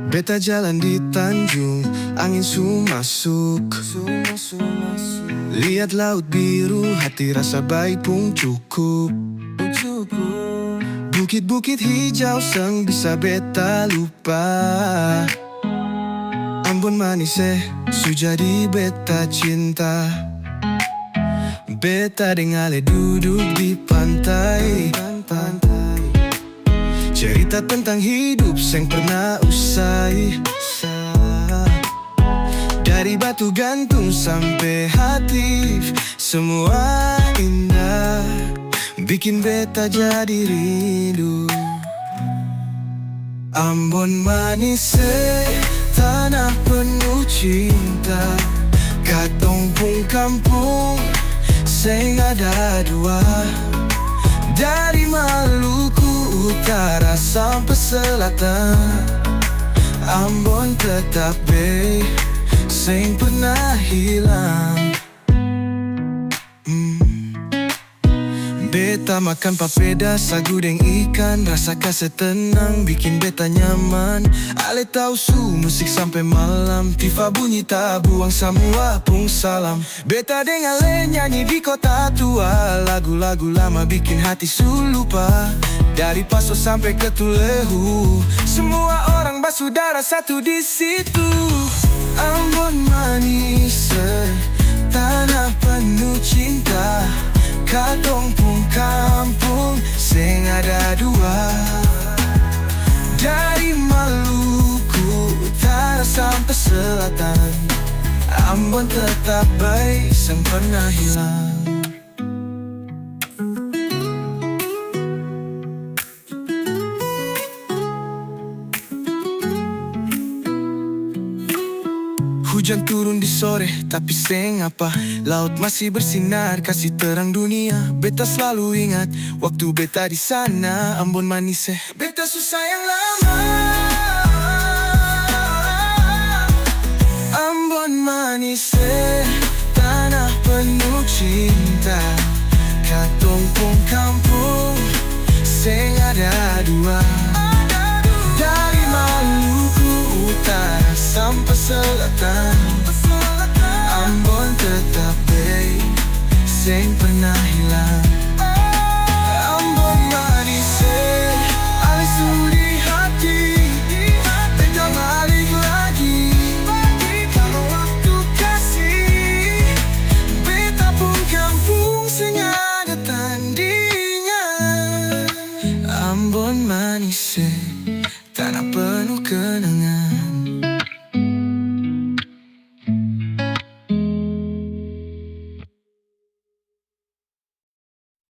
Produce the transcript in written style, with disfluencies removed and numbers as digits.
Beta jalan di Tanjung, angin masuk. Lihat laut biru, hati rasa baik pun cukup. Bukit-bukit hijau sang bisa beta lupa. Ambon manis su jadi beta cinta. Beta dengan Ale duduk di pantai. Cerita tentang hidup yang pernah usai. Dari batu gantung sampai hati, semua indah, bikin beta jadi rindu. Ambon manis tanah penuh cinta. Katong pun kampung seng ada dua. Dari Maluku Utara sampai Selatan, Ambon tetap seng pernah hilang. Beta makan papeda, sagu deng ikan, rasa kasih tenang, bikin beta nyaman. Ale tahu musik sampai malam, Tifa bunyi tak buang semua pun salam. Beta deng Ale nyanyi di kota tua, lagu-lagu lama bikin hati lupa. Dari Paso sampai ke Tulehu, semua orang bersaudara satu di situ. Ambon manis, tanah penuh cinta. Katong pun kampung seng ada dua. Dari Maluku Utara sampai Selatan, Ambon tetap baik, seng pernah hilang. Hujan turun di sore, tapi seng apa. Laut masih bersinar, kasih terang dunia. Beta selalu ingat waktu beta di sana. Ambon manis beta susah yang lama. Ambon manis tanah penuh cinta. Katong pun kampung seng ada dua. Dari Maluku Utara sampai Selatan, Ambon tetap seng pernah hilang. Ambon manis alis di hati, beta balik lagi. Kalau waktu kasih, beta pun kampung seng ada tandingan. Ambon manis tanah penuh kenangan.